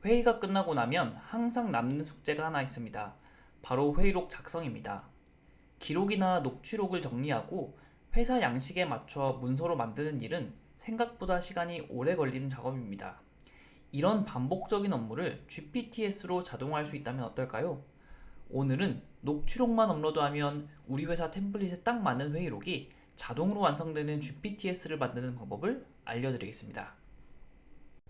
회의가 끝나고 나면 항상 남는 숙제가 하나 있습니다. 바로 회의록 작성입니다. 기록이나 녹취록을 정리하고 회사 양식에 맞춰 문서로 만드는 일은 생각보다 시간이 오래 걸리는 작업입니다. 이런 반복적인 업무를 GPTS로 자동화할 수 있다면 어떨까요? 오늘은 녹취록만 업로드하면 우리 회사 템플릿에 딱 맞는 회의록이 자동으로 완성되는 GPTS를 만드는 방법을 알려드리겠습니다.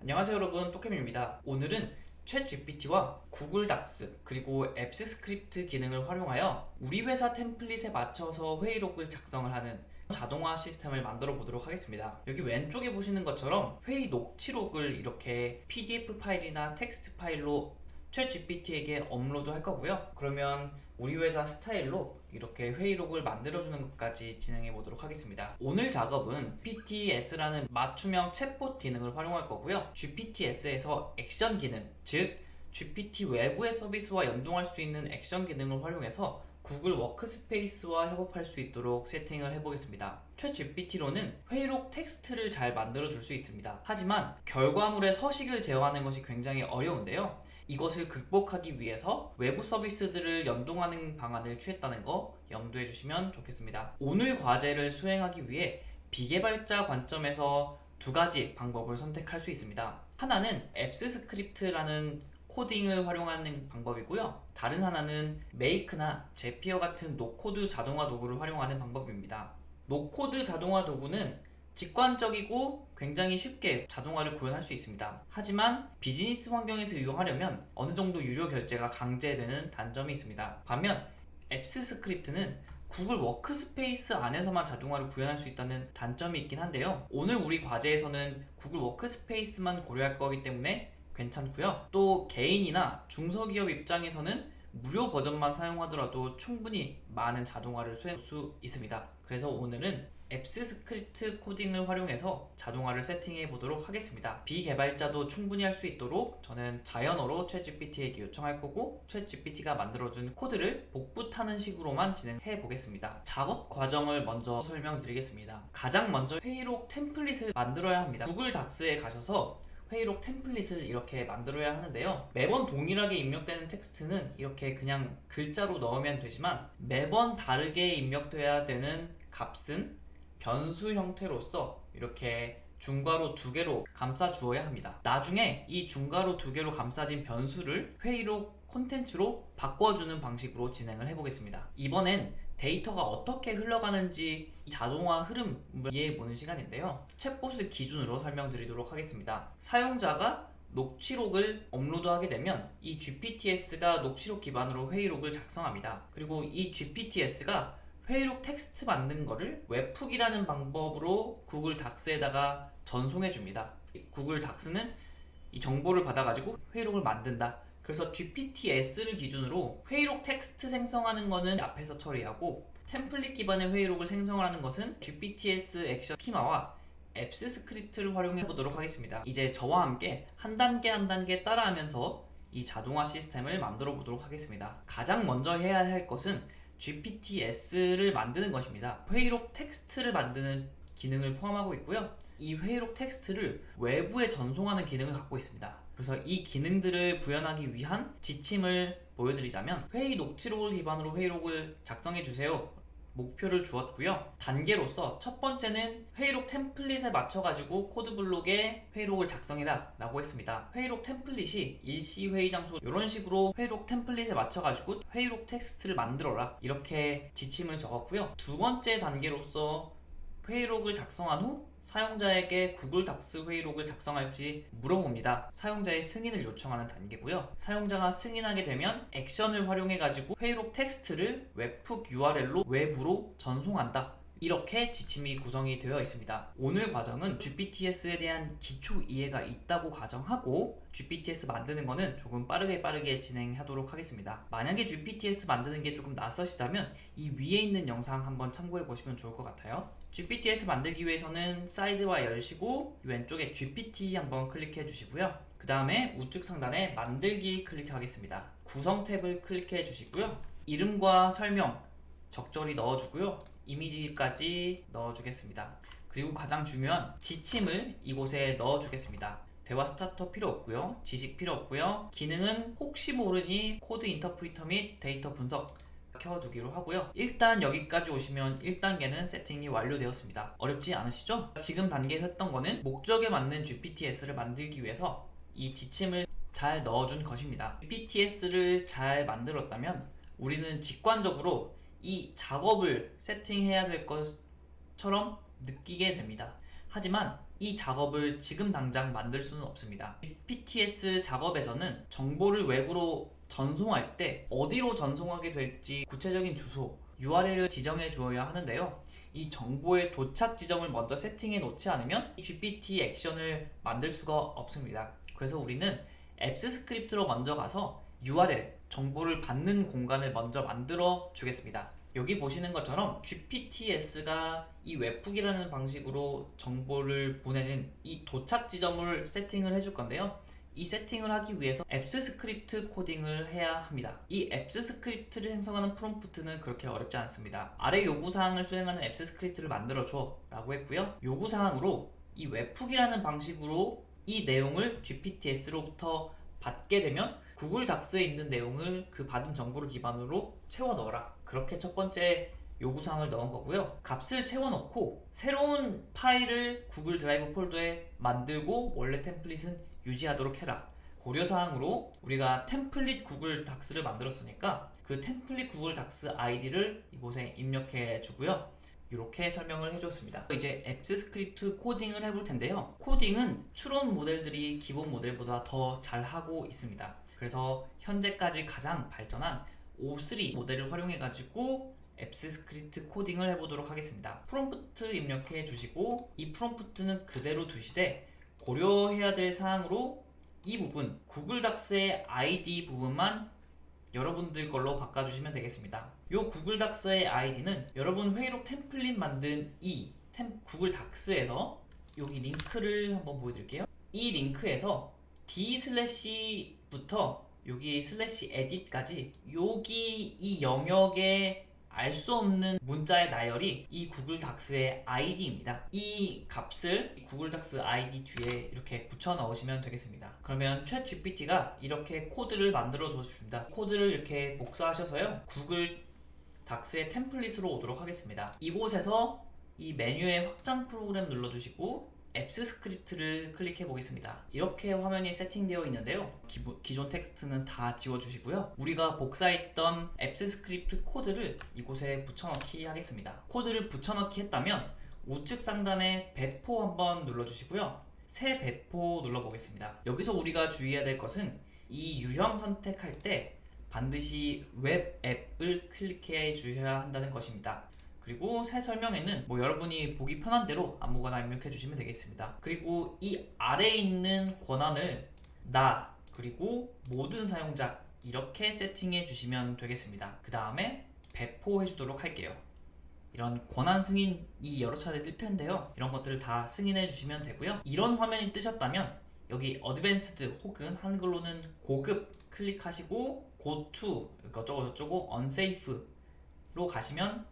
안녕하세요 여러분, 토캠입니다. 오늘은 챗GPT와 구글 닥스 그리고 앱스 스크립트 기능을 활용하여 우리 회사 템플릿에 맞춰서 회의록을 작성을 하는 자동화 시스템을 만들어 보도록 하겠습니다. 여기 왼쪽에 보시는 것처럼 회의 녹취록을 이렇게 PDF 파일이나 텍스트 파일로 챗GPT에게 업로드 할 거고요. 그러면 우리 회사 스타일로 이렇게 회의록을 만들어주는 것까지 진행해 보도록 하겠습니다. 오늘 작업은 GPTS라는 맞춤형 챗봇 기능을 활용할 거고요. GPTS에서 액션 기능, 즉 GPT 외부의 서비스와 연동할 수 있는 액션 기능을 활용해서 구글 워크스페이스와 협업할 수 있도록 세팅을 해보겠습니다. 챗GPT로는 회의록 텍스트를 잘 만들어줄 수 있습니다. 하지만 결과물의 서식을 제어하는 것이 굉장히 어려운데요. 이것을 극복하기 위해서 외부 서비스들을 연동하는 방안을 취했다는 거 염두해 주시면 좋겠습니다. 오늘 과제를 수행하기 위해 비개발자 관점에서 두 가지 방법을 선택할 수 있습니다. 하나는 앱스 스크립트라는 코딩을 활용하는 방법이고요. 다른 하나는 메이크나 제피어 같은 노코드 자동화 도구를 활용하는 방법입니다. 노코드 자동화 도구는 직관적이고 굉장히 쉽게 자동화를 구현할 수 있습니다. 하지만 비즈니스 환경에서 이용하려면 어느 정도 유료 결제가 강제되는 단점이 있습니다. 반면 앱스 스크립트는 구글 워크스페이스 안에서만 자동화를 구현할 수 있다는 단점이 있긴 한데요. 오늘 우리 과제에서는 구글 워크스페이스만 고려할 거기 때문에 괜찮고요. 또 개인이나 중소기업 입장에서는 무료 버전만 사용하더라도 충분히 많은 자동화를 수행할 수 있습니다. 그래서 오늘은 앱스 스크립트 코딩을 활용해서 자동화를 세팅해 보도록 하겠습니다. 비개발자도 충분히 할 수 있도록 저는 자연어로 챗GPT에게 요청할 거고 챗GPT가 만들어준 코드를 복붙하는 식으로만 진행해 보겠습니다. 작업 과정을 먼저 설명드리겠습니다. 가장 먼저 회의록 템플릿을 만들어야 합니다. 구글 닥스에 가셔서 회의록 템플릿을 이렇게 만들어야 하는데요. 매번 동일하게 입력되는 텍스트는 이렇게 그냥 글자로 넣으면 되지만 매번 다르게 입력돼야 되는 값은 변수 형태로서 이렇게 중괄호 2개로 감싸 주어야 합니다. 나중에 이 중괄호 2개로 감싸진 변수를 회의록 콘텐츠로 바꿔주는 방식으로 진행을 해보겠습니다. 이번엔 데이터가 어떻게 흘러가는지 자동화 흐름을 이해해보는 시간인데요. 챗봇을 기준으로 설명드리도록 하겠습니다. 사용자가 녹취록을 업로드하게 되면 이 GPTS가 녹취록 기반으로 회의록을 작성합니다. 그리고 이 GPTS가 회의록 텍스트 만든 거를 웹훅이라는 방법으로 구글 닥스에다가 전송해 줍니다. 구글 닥스는 이 정보를 받아가지고 회의록을 만든다. 그래서 GPTS를 기준으로 회의록 텍스트 생성하는 거는 앞에서 처리하고 템플릿 기반의 회의록을 생성하는 것은 GPTS 액션 스키마와 앱스 스크립트를 활용해 보도록 하겠습니다. 이제 저와 함께 한 단계 한 단계 따라하면서 이 자동화 시스템을 만들어 보도록 하겠습니다. 가장 먼저 해야 할 것은 GPTS를 만드는 것입니다. 회의록 텍스트를 만드는 기능을 포함하고 있고요. 이 회의록 텍스트를 외부에 전송하는 기능을 갖고 있습니다. 그래서 이 기능들을 구현하기 위한 지침을 보여드리자면 회의 녹취록을 기반으로 회의록을 작성해 주세요. 목표를 주었고요. 단계로서 첫 번째는 회의록 템플릿에 맞춰가지고 코드블록에 회의록을 작성해라 라고 했습니다. 회의록 템플릿이 일시 회의 장소 이런 식으로 회의록 템플릿에 맞춰가지고 회의록 텍스트를 만들어라 이렇게 지침을 적었고요. 두 번째 단계로서 회의록을 작성한 후 사용자에게 구글 닥스 회의록을 작성할지 물어봅니다. 사용자의 승인을 요청하는 단계고요. 사용자가 승인하게 되면 액션을 활용해 가지고 회의록 텍스트를 웹훅 URL로 외부로 전송한다. 이렇게 지침이 구성이 되어 있습니다. 오늘 과정은 GPTS에 대한 기초 이해가 있다고 가정하고 GPTS 만드는 거는 조금 빠르게 진행하도록 하겠습니다. 만약에 GPTS 만드는 게 조금 낯서시다면 이 위에 있는 영상 한번 참고해 보시면 좋을 것 같아요. GPTS 만들기 위해서는 사이드바 열시고 왼쪽에 GPT 한번 클릭해 주시고요. 그 다음에 우측 상단에 만들기 클릭하겠습니다. 구성 탭을 클릭해 주시고요. 이름과 설명 적절히 넣어주고요. 이미지까지 넣어주겠습니다. 그리고 가장 중요한 지침을 이곳에 넣어주겠습니다. 대화 스타터 필요 없고요. 지식 필요 없고요. 기능은 혹시 모르니 코드 인터프리터 및 데이터 분석 켜두기로 하고요. 일단 여기까지 오시면 1단계는 세팅이 완료되었습니다. 어렵지 않으시죠? 지금 단계에서 했던 거는 목적에 맞는 GPTS를 만들기 위해서 이 지침을 잘 넣어준 것입니다. GPTS를 잘 만들었다면 우리는 직관적으로 이 작업을 세팅해야 될 것처럼 느끼게 됩니다. 하지만 이 작업을 지금 당장 만들 수는 없습니다. GPTS 작업에서는 정보를 외부로 전송할 때 어디로 전송하게 될지 구체적인 주소, URL을 지정해 주어야 하는데요. 이 정보의 도착 지점을 먼저 세팅해 놓지 않으면 GPT 액션을 만들 수가 없습니다. 그래서 우리는 앱스 스크립트로 먼저 가서 URL, 정보를 받는 공간을 먼저 만들어 주겠습니다. 여기 보시는 것처럼 GPTS가 이 웹훅이라는 방식으로 정보를 보내는 이 도착 지점을 세팅을 해줄 건데요. 이 세팅을 하기 위해서 앱스 스크립트 코딩을 해야 합니다. 이 앱스 스크립트를 생성하는 프롬프트는 그렇게 어렵지 않습니다. 아래 요구사항을 수행하는 앱스 스크립트를 만들어줘 라고 했고요. 요구사항으로 이 웹훅이라는 방식으로 이 내용을 GPTS로부터 받게 되면 구글 닥스에 있는 내용을 그 받은 정보를 기반으로 채워 넣어라. 그렇게 첫 번째 요구사항을 넣은 거고요. 값을 채워넣고 새로운 파일을 구글 드라이브 폴더에 만들고 원래 템플릿은 유지하도록 해라. 고려사항으로 우리가 템플릿 구글 닥스를 만들었으니까 그 템플릿 구글 닥스 아이디를 이곳에 입력해 주고요. 이렇게 설명을 해줬습니다. 이제 앱스 스크립트 코딩을 해볼 텐데요. 코딩은 추론 모델들이 기본 모델보다 더 잘하고 있습니다. 그래서 현재까지 가장 발전한 O3 모델을 활용해가지고 앱스 스크립트 코딩을 해보도록 하겠습니다. 프롬프트 입력해 주시고 이 프롬프트는 그대로 두시되 고려해야 될 사항으로 이 부분 구글 닥스의 ID 부분만 여러분들 걸로 바꿔주시면 되겠습니다. 이 구글 닥스의 ID는 여러분 회의록 템플릿 만든 이 구글 닥스에서 여기 링크를 한번 보여드릴게요. 이 링크에서 d/부터 여기 /edit까지 여기 이 영역에 알 수 없는 문자의 나열이 이 구글 닥스의 ID입니다. 이 값을 구글 닥스 ID 뒤에 이렇게 붙여 넣으시면 되겠습니다. 그러면 챗 GPT가 이렇게 코드를 만들어 줬습니다. 코드를 이렇게 복사하셔서요. 구글 닥스의 템플릿으로 오도록 하겠습니다. 이곳에서 이 메뉴의 확장 프로그램 눌러주시고 앱스 스크립트를 클릭해 보겠습니다. 이렇게 화면이 세팅되어 있는데요. 기존 텍스트는 다 지워주시고요. 우리가 복사했던 앱스 스크립트 코드를 이곳에 붙여넣기 하겠습니다. 코드를 붙여넣기 했다면 우측 상단에 배포 한번 눌러주시고요. 새 배포 눌러보겠습니다. 여기서 우리가 주의해야 될 것은 이 유형 선택할 때 반드시 웹 앱을 클릭해 주셔야 한다는 것입니다. 그리고 새 설명에는 여러분이 보기 편한 대로 아무거나 입력해 주시면 되겠습니다. 그리고 이 아래에 있는 권한을 나 그리고 모든 사용자 이렇게 세팅해 주시면 되겠습니다. 그 다음에 배포해 주도록 할게요. 이런 권한 승인이 여러 차례 뜰 텐데요. 이런 것들을 다 승인해 주시면 되고요. 이런 화면이 뜨셨다면 여기 어드밴스드 혹은 한글로는 고급 클릭하시고 go to 어쩌고 unsafe로 가시면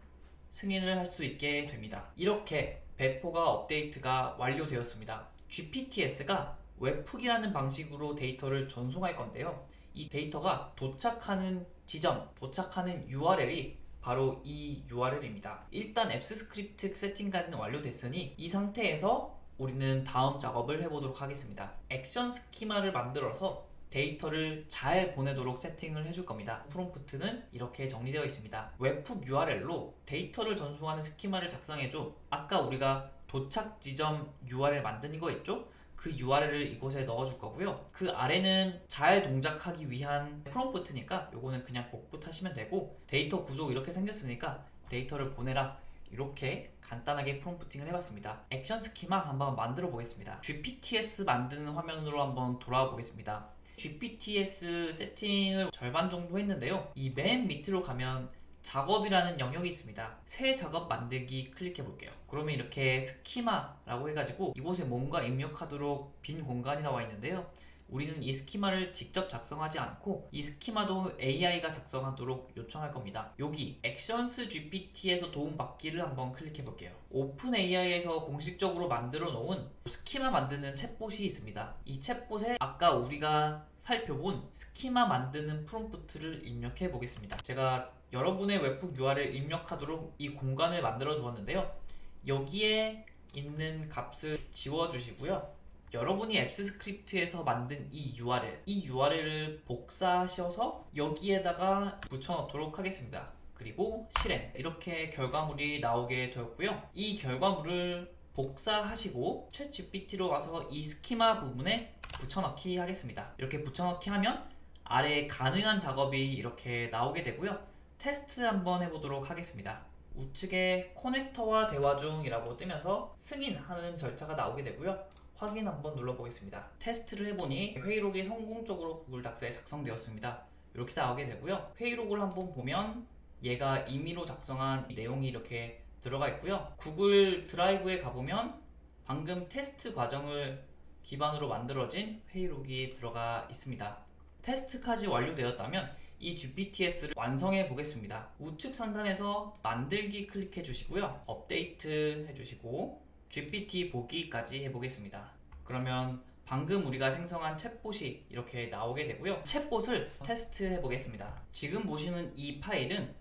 승인을 할 수 있게 됩니다. 이렇게 배포가 업데이트가 완료되었습니다. GPTS가 웹훅이라는 방식으로 데이터를 전송할 건데요. 이 데이터가 도착하는 지점, 도착하는 URL이 바로 이 URL입니다. 일단 앱스 스크립트 세팅까지는 완료됐으니 이 상태에서 우리는 다음 작업을 해보도록 하겠습니다. 액션 스키마를 만들어서 데이터를 잘 보내도록 세팅을 해줄 겁니다. 프롬프트는 이렇게 정리되어 있습니다. 웹훅 URL로 데이터를 전송하는 스키마를 작성해줘. 아까 우리가 도착 지점 URL 만든 거 있죠? 그 URL을 이곳에 넣어줄 거고요. 그 아래는 잘 동작하기 위한 프롬프트니까 요거는 그냥 복붙하시면 되고 데이터 구조 이렇게 생겼으니까 데이터를 보내라. 이렇게 간단하게 프롬프팅을 해봤습니다. 액션 스키마 한번 만들어 보겠습니다. GPTS 만드는 화면으로 한번 돌아와 보겠습니다. GPTS 세팅을 절반 정도 했는데요. 이 맨 밑으로 가면 작업이라는 영역이 있습니다. 새 작업 만들기 클릭해 볼게요. 그러면 이렇게 스키마라고 해가지고 이곳에 뭔가 입력하도록 빈 공간이 나와 있는데요. 우리는 이 스키마를 직접 작성하지 않고 이 스키마도 AI가 작성하도록 요청할 겁니다. 여기 액션스 GPT에서 도움받기를 한번 클릭해 볼게요. 오픈 AI에서 공식적으로 만들어 놓은 스키마 만드는 챗봇이 있습니다. 이 챗봇에 아까 우리가 살펴본 스키마 만드는 프롬프트를 입력해 보겠습니다. 제가 여러분의 웹북 URL 입력하도록 이 공간을 만들어 두었는데요. 여기에 있는 값을 지워주시고요. 여러분이 앱스 스크립트에서 만든 이 URL을 복사하셔서 여기에다가 붙여넣도록 하겠습니다. 그리고 실행. 이렇게 결과물이 나오게 되었고요. 이 결과물을 복사하시고 챗GPT로 와서 이 스키마 부분에 붙여넣기 하겠습니다. 이렇게 붙여넣기 하면 아래에 가능한 작업이 이렇게 나오게 되고요. 테스트 한번 해보도록 하겠습니다. 우측에 커넥터와 대화 중이라고 뜨면서 승인하는 절차가 나오게 되고요. 확인 한번 눌러보겠습니다. 테스트를 해보니 회의록이 성공적으로 구글 닥스에 작성되었습니다. 이렇게 나오게 되고요. 회의록을 한번 보면 얘가 임의로 작성한 내용이 이렇게 들어가 있고요. 구글 드라이브에 가보면 방금 테스트 과정을 기반으로 만들어진 회의록이 들어가 있습니다. 테스트까지 완료되었다면 이 GPTS를 완성해 보겠습니다. 우측 상단에서 만들기 클릭해 주시고요. 업데이트 해주시고 GPT 보기까지 해보겠습니다. 그러면 방금 우리가 생성한 챗봇이 이렇게 나오게 되고요. 챗봇을 테스트 해보겠습니다. 지금 보시는 이 파일은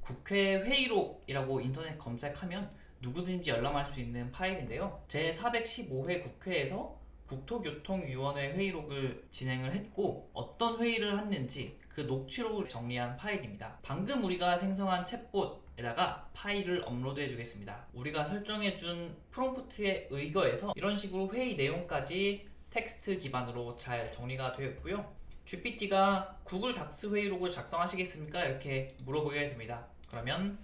국회 회의록이라고 인터넷 검색하면 누구든지 열람할 수 있는 파일인데요. 제415회 국회에서 국토교통위원회 회의록을 진행을 했고 어떤 회의를 했는지 그 녹취록을 정리한 파일입니다. 방금 우리가 생성한 챗봇에다가 파일을 업로드해 주겠습니다. 우리가 설정해준 프롬프트에 의거해서 이런 식으로 회의 내용까지 텍스트 기반으로 잘 정리가 되었고요. GPT가 구글 닥스 회의록을 작성하시겠습니까? 이렇게 물어보게 됩니다. 그러면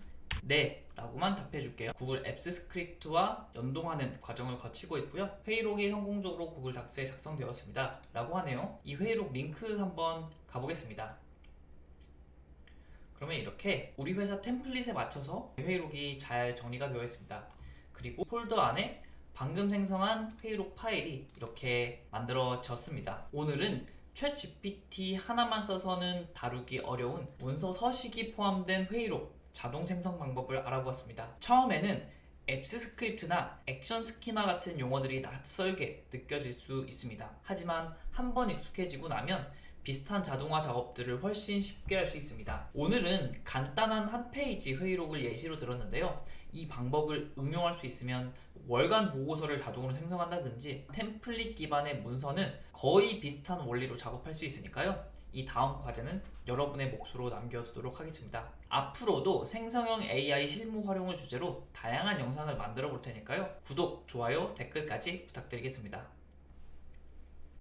네 라고만 답해 줄게요. 구글 앱스 스크립트와 연동하는 과정을 거치고 있고요. 회의록이 성공적으로 구글 닥스에 작성되었습니다 라고 하네요. 이 회의록 링크 한번 가보겠습니다. 그러면 이렇게 우리 회사 템플릿에 맞춰서 회의록이 잘 정리가 되어 있습니다. 그리고 폴더 안에 방금 생성한 회의록 파일이 이렇게 만들어졌습니다. 오늘은 챗GPT 하나만 써서는 다루기 어려운 문서 서식이 포함된 회의록 자동 생성 방법을 알아보았습니다. 처음에는 앱스 스크립트나 액션 스키마 같은 용어들이 낯설게 느껴질 수 있습니다. 하지만 한번 익숙해지고 나면 비슷한 자동화 작업들을 훨씬 쉽게 할 수 있습니다. 오늘은 간단한 한 페이지 회의록을 예시로 들었는데요. 이 방법을 응용할 수 있으면 월간 보고서를 자동으로 생성한다든지 템플릿 기반의 문서는 거의 비슷한 원리로 작업할 수 있으니까요. 이 다음 과제는 여러분의 몫으로 남겨두도록 하겠습니다. 앞으로도 생성형 AI 실무 활용을 주제로 다양한 영상을 만들어 볼 테니까요. 구독, 좋아요, 댓글까지 부탁드리겠습니다.